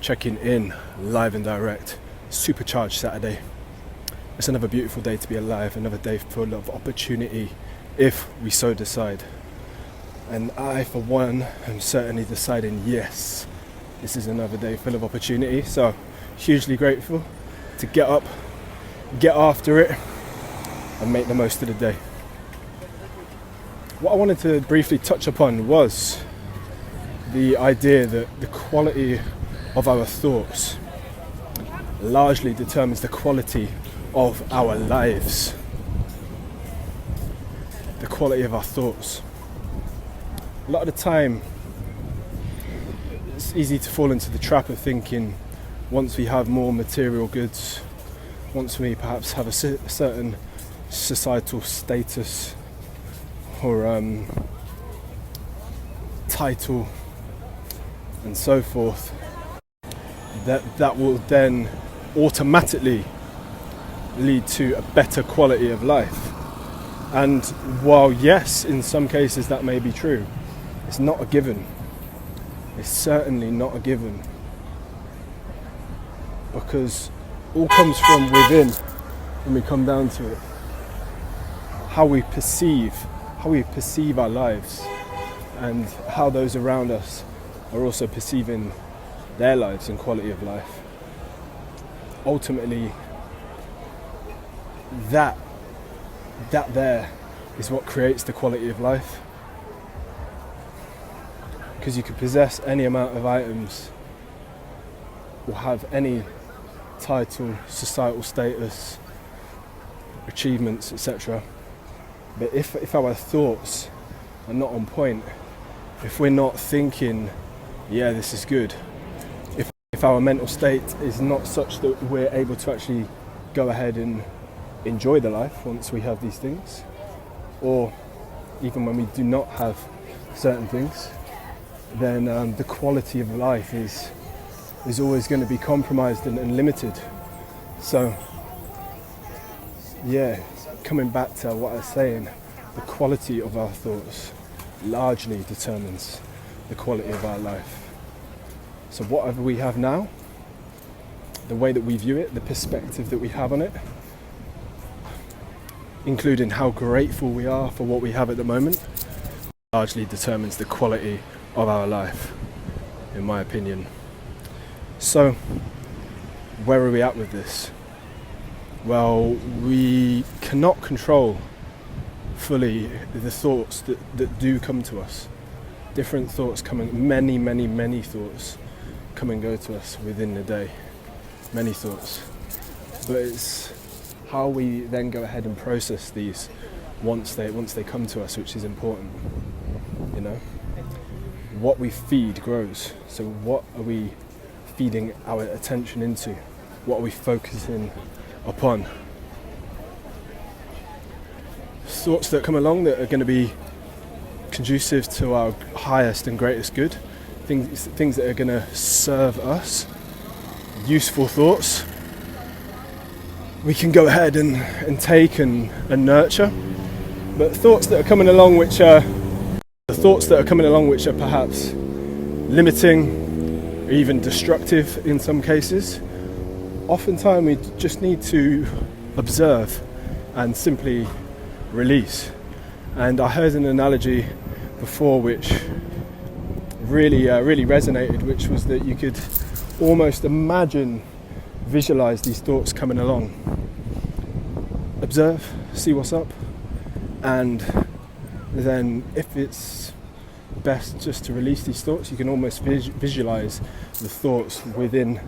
checking in live and direct. Supercharged Saturday. It's another beautiful day to be alive, another day full of opportunity if we so decide. And I, for one, am certainly deciding yes, this is another day full of opportunity. So hugely grateful to get up, get after it, and make the most of the day. What I wanted to briefly touch upon was the idea that the quality of our thoughts largely determines the quality of our lives. The quality of our thoughts. A lot of the time, it's easy to fall into the trap of thinking once we have more material goods, once we perhaps have a certain societal status or title and so forth, that will then automatically lead to a better quality of life. And while yes, in some cases that may be true, it's not a given. It's certainly not a given, because all comes from within when we come down to it. How we perceive our lives, and how those around us are also perceiving their lives and quality of life. Ultimately, that there is what creates the quality of life. Because you could possess any amount of items or have any title, societal status, achievements, etc. But if our thoughts are not on point, if we're not thinking, yeah, this is good, if our mental state is not such that we're able to actually go ahead and enjoy the life once we have these things, or even when we do not have certain things, then the quality of life is always going to be compromised and limited. So yeah, coming back to what I was saying, the quality of our thoughts largely determines the quality of our life. So whatever we have now, the way that we view it, the perspective that we have on it, including how grateful we are for what we have at the moment, largely determines the quality of our life, in my opinion. So, where are we at with this? Well, we cannot control fully the thoughts that do come to us. Different thoughts many thoughts come and go to us within the day. Many thoughts. But it's how we then go ahead and process these once they come to us, which is important. You know? What we feed grows. So what are we feeding our attention into? What are we focusing upon? Thoughts that come along that are going to be conducive to our highest and greatest good, things that are going to serve us, useful thoughts, we can go ahead and take and nurture. But thoughts that are coming along which are perhaps limiting or even destructive in some cases, oftentimes we just need to observe and simply release. And I heard an analogy before which really resonated, which was that you could almost visualize these thoughts coming along. Observe, see what's up, and then if it's best just to release these thoughts, you can almost visualize the thoughts within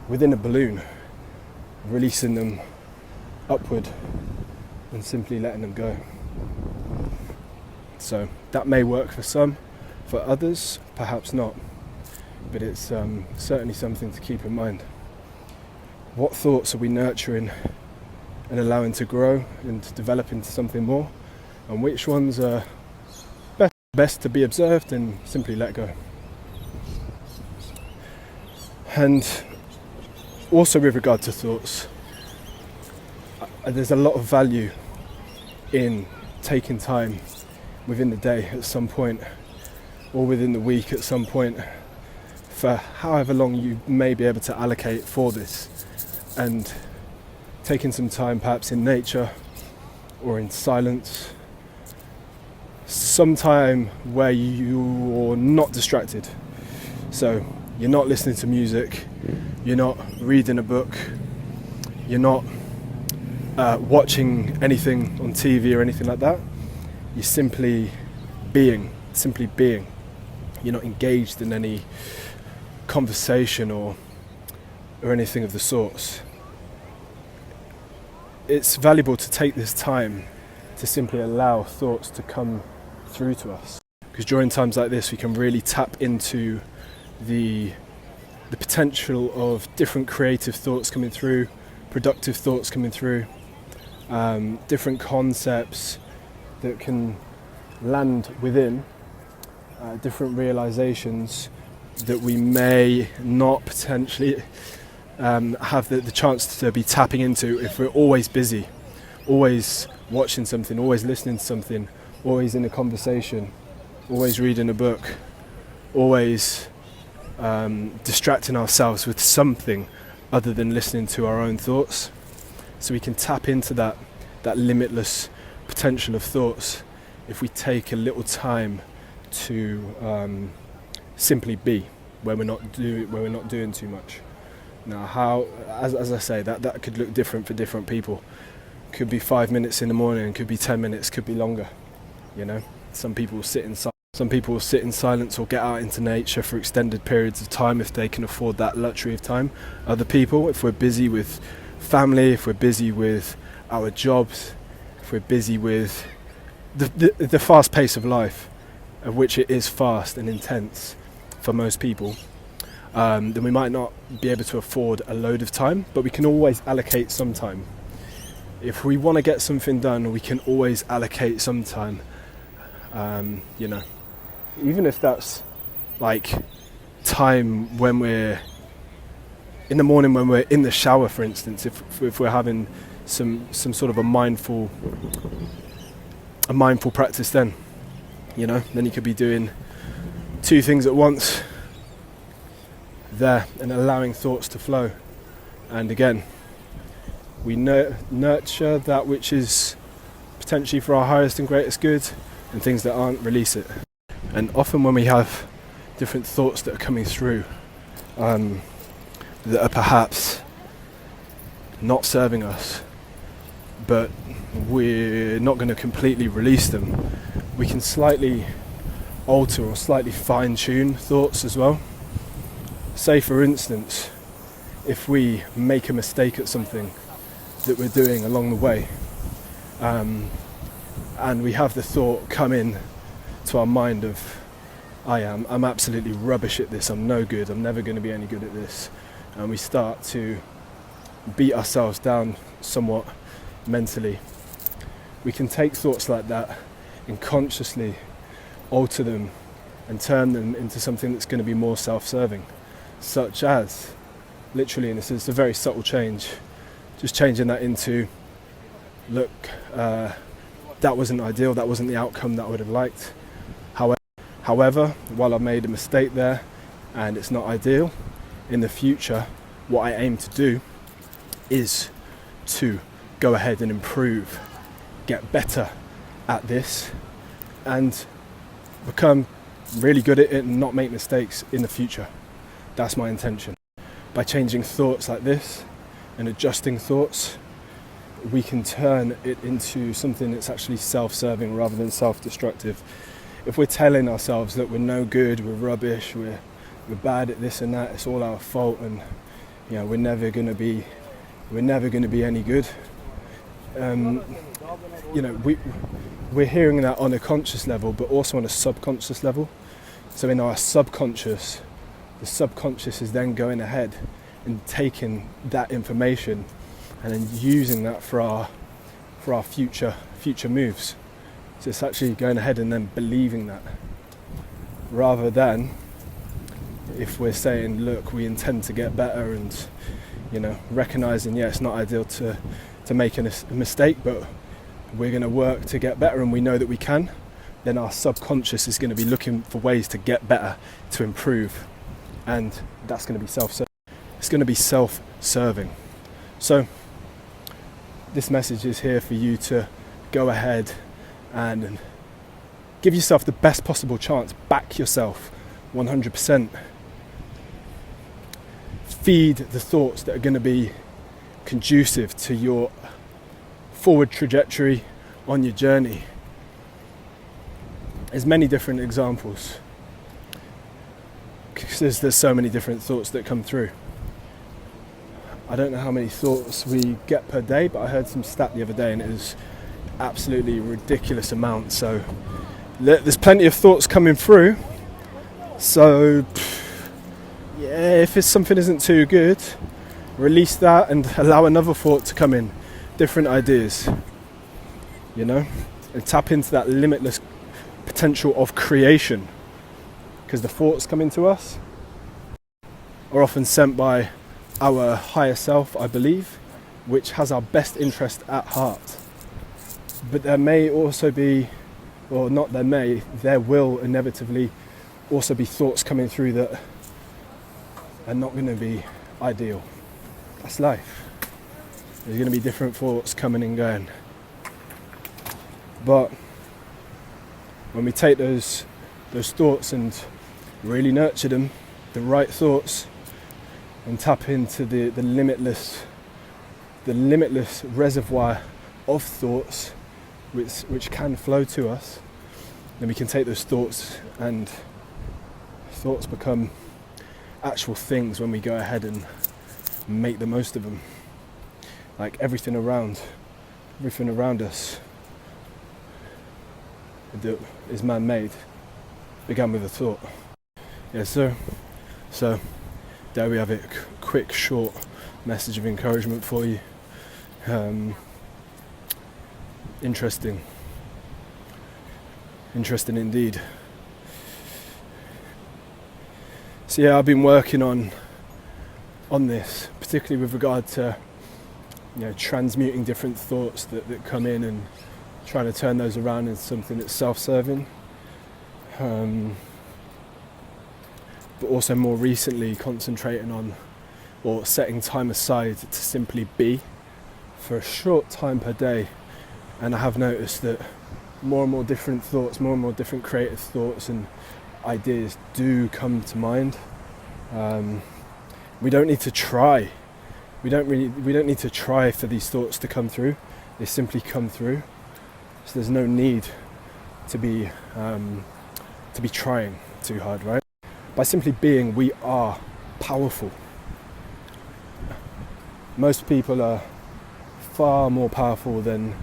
a balloon, releasing them upward and simply letting them go. So that may work for some, for others perhaps not, but it's certainly something to keep in mind. What thoughts are we nurturing and allowing to grow and to develop into something more, and which ones are best to be observed and simply let go? And also with regard to thoughts, there's a lot of value in taking time within the day at some point, or within the week at some point, for however long you may be able to allocate for this, and taking some time perhaps in nature or in silence, some time where you're not distracted. So you're not listening to music, you're not reading a book, you're not watching anything on TV or anything like that. You're simply being. You're not engaged in any conversation or anything of the sorts. It's valuable to take this time to simply allow thoughts to come through to us, because during times like this we can really tap into the potential of different creative thoughts coming through, productive thoughts coming through, different concepts that can land within, different realizations that we may not potentially have the chance to be tapping into if we're always busy, always watching something, always listening to something, always in a conversation, always reading a book, always distracting ourselves with something other than listening to our own thoughts. So we can tap into that limitless potential of thoughts if we take a little time to simply be, where we're not doing too much. Now, how, as I say, that could look different for different people. Could be 5 minutes in the morning, could be 10 minutes, could be longer. You know, some people will sit in silence or get out into nature for extended periods of time if they can afford that luxury of time. Other people, if we're busy with family, if we're busy with our jobs, if we're busy with the fast pace of life, of which it is fast and intense for most people, then we might not be able to afford a load of time, but we can always allocate some time. If we want to get something done, we can always allocate some time. You know, even if that's like time when we're in the morning, when we're in the shower, for instance, if we're having some sort of a mindful practice, then you could be doing two things at once there and allowing thoughts to flow. And again, we nurture that which is potentially for our highest and greatest good, and things that aren't, release it. And often when we have different thoughts that are coming through that are perhaps not serving us, but we're not going to completely release them, we can slightly alter or slightly fine-tune thoughts as well. Say for instance, if we make a mistake at something that we're doing along the way, and we have the thought come in to our mind of, I'm absolutely rubbish at this, I'm no good, I'm never going to be any good at this, and we start to beat ourselves down somewhat mentally, we can take thoughts like that and consciously alter them and turn them into something that's going to be more self-serving, such as, literally, and this is a very subtle change, just changing that into, look, that wasn't ideal, that wasn't the outcome that I would have liked. However, while I made a mistake there and it's not ideal, in the future, what I aim to do is to go ahead and improve, get better at this, and become really good at it and not make mistakes in the future. That's my intention. By changing thoughts like this and adjusting thoughts, we can turn it into something that's actually self-serving rather than self-destructive. If we're telling ourselves that we're no good, we're rubbish, we're bad at this and that, it's all our fault, and we're never going to be any good. We're hearing that on a conscious level, but also on a subconscious level. So in our subconscious, the subconscious is then going ahead and taking that information and then using that for our future moves. So it's actually going ahead and then believing that, rather than if we're saying, look, we intend to get better, and recognizing, it's not ideal to make a mistake, but we're going to work to get better, and we know that we can, then our subconscious is going to be looking for ways to get better, to improve. and that's going to be it's going to be self-serving. So this message is here for you to go ahead and give yourself the best possible chance, back yourself 100%. Feed the thoughts that are going to be conducive to your forward trajectory on your journey. There's many different examples because there's so many different thoughts that come through. I don't know how many thoughts we get per day, but I heard some stat the other day and it was absolutely ridiculous amount. So there's plenty of thoughts coming through. So yeah, if something isn't too good, release that and allow another thought to come in, different ideas, and tap into that limitless potential of creation, because the thoughts coming to us are often sent by our higher self, I believe, which has our best interest at heart. But there may also be, or not there may, there will inevitably also be thoughts coming through that are not going to be ideal. That's life. There's going to be different thoughts coming and going. But when we take those thoughts and really nurture them, the right thoughts, and tap into the limitless reservoir of thoughts which can flow to us, then we can take those thoughts, and thoughts become actual things when we go ahead and make the most of them. Like everything around us that is man-made began with a thought. Yeah, so there we have it. Quick, short message of encouragement for you. Interesting indeed. So yeah, I've been working on this, particularly with regard to transmuting different thoughts that come in and trying to turn those around into something that's self-serving. But also more recently concentrating on, or setting time aside to simply be for a short time per day. And I have noticed that more and more different thoughts, more and more different creative thoughts and ideas do come to mind. We don't need to try. We don't need to try for these thoughts to come through. They simply come through. So there's no need to be trying too hard, right? By simply being, we are powerful. Most people are far more powerful than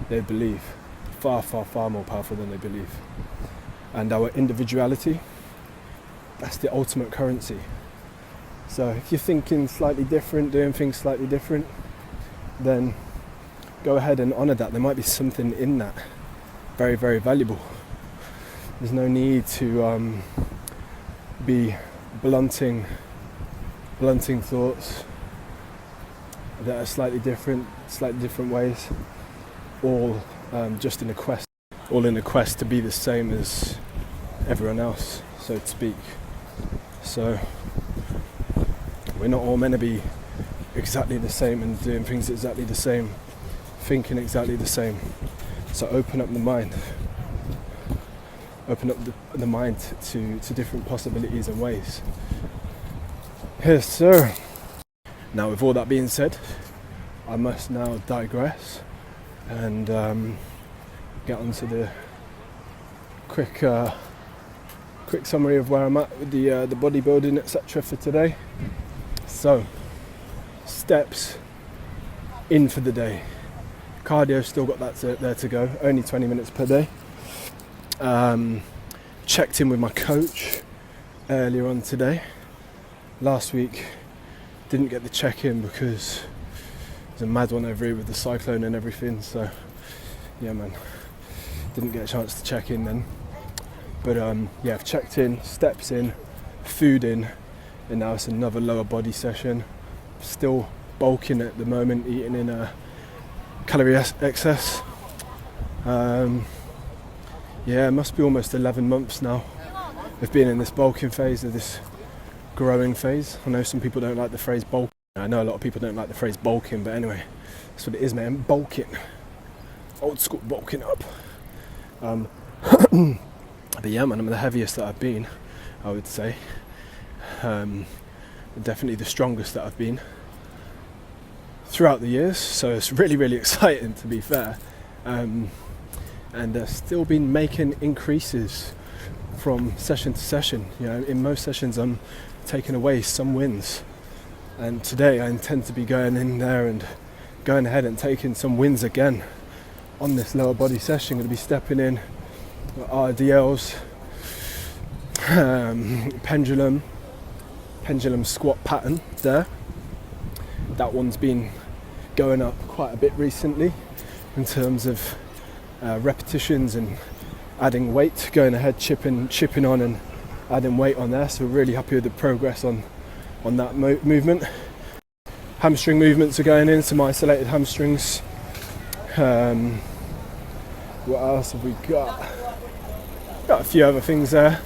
they believe. Far, far, far more powerful than they believe. And our individuality, that's the ultimate currency. So if you're thinking slightly different, doing things slightly different, then go ahead and honour that. There might be something in that very, very valuable. There's no need to be blunting thoughts that are slightly different ways, all just in a quest to be the same as everyone else, so to speak. So we're not all meant to be exactly the same and doing things exactly the same, thinking exactly the same. So open up the mind. Open up the mind to different possibilities and ways. Yes, sir. Now, with all that being said, I must now digress and get on to the quick summary of where I'm at with the bodybuilding, etc. for today. So, steps in for the day. Cardio, still got that there to go, only 20 minutes per day. Checked in with my coach earlier on today. Last week didn't get the check-in because there's a mad one over here with the cyclone and everything, so yeah man, didn't get a chance to check in then. But yeah, I've checked in, steps in, food in, and now it's another lower body session. Still bulking at the moment, eating in a calorie excess. Yeah, it must be almost 11 months now of being in this bulking phase, of this growing phase. I know some people don't like the phrase bulking. I know a lot of people don't like the phrase bulking, but anyway, that's what it is, man. Bulking. Old school bulking up. But yeah, man, I'm the heaviest that I've been, I would say. Definitely the strongest that I've been throughout the years, so it's really, really exciting, to be fair. And I've still been making increases from session to session. You know, in most sessions I'm taking away some wins, and today I intend to be going in there and going ahead and taking some wins again on this lower body session. I'm going to be stepping in RDLs, pendulum squat pattern there. That one's been going up quite a bit recently in terms of repetitions and adding weight, going ahead, chipping on and adding weight on there. So we're really happy with the progress on that movement. Hamstring movements are going in, some isolated hamstrings. What else have we got? Got a few other things there.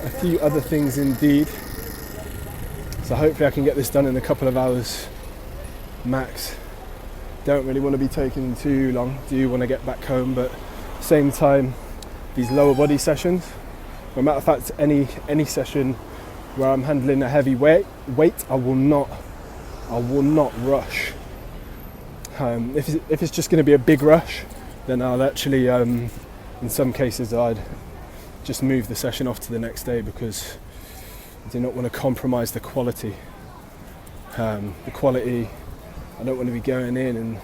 A few other things indeed. So hopefully I can get this done in a couple of hours max. Don't really want to be taking too long. Do want to get back home, but at the same time, these lower body sessions, as a matter of fact, any session where I'm handling a heavy weight, I will not rush. If it's just going to be a big rush, then I'll actually, in some cases, I'd just move the session off to the next day, because I do not want to compromise the quality. I don't want to be going in and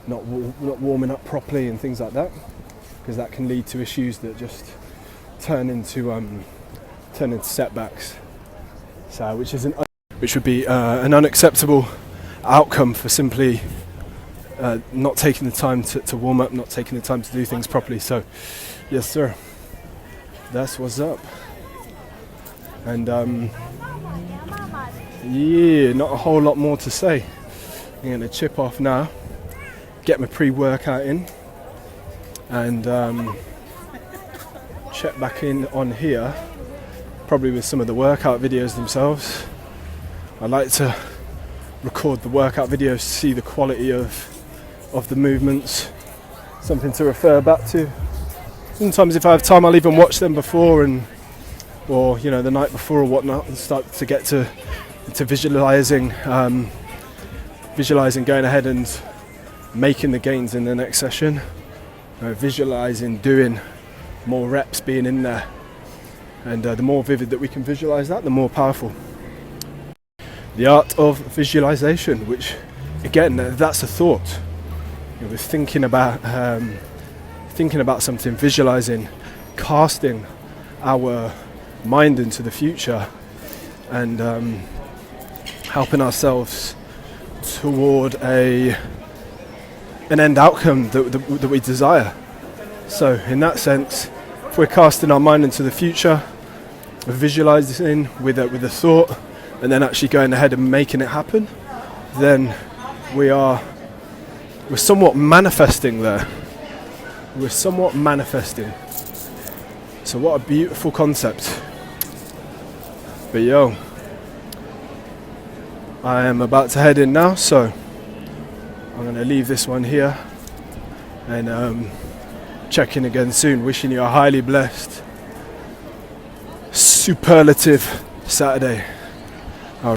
not warming up properly and things like that, because that can lead to issues that just turn into setbacks. So, which would be an unacceptable outcome for simply not taking the time to warm up, not taking the time to do things properly. So, yes, sir. That's what's up. And yeah, not a whole lot more to say. I'm going to chip off now, get my pre-workout in, and check back in on here, probably with some of the workout videos themselves. I like to record the workout videos to see the quality of the movements, something to refer back to. Sometimes if I have time, I'll even watch them before or you know, the night before or whatnot, and start to get to visualizing going ahead and making the gains in the next session. Visualizing doing more reps, being in there, and the more vivid that we can visualize that, the more powerful. The art of visualization, which again, that's a thought. You know, we're thinking about something, visualizing, casting our mind into the future, and helping ourselves toward an end outcome that we desire. So in that sense, if we're casting our mind into the future, visualizing with a thought, and then actually going ahead and making it happen, then we're somewhat manifesting there. We're somewhat manifesting. So what a beautiful concept. But yo, I am about to head in now, so I'm going to leave this one here and check in again soon. Wishing you a highly blessed, superlative Saturday.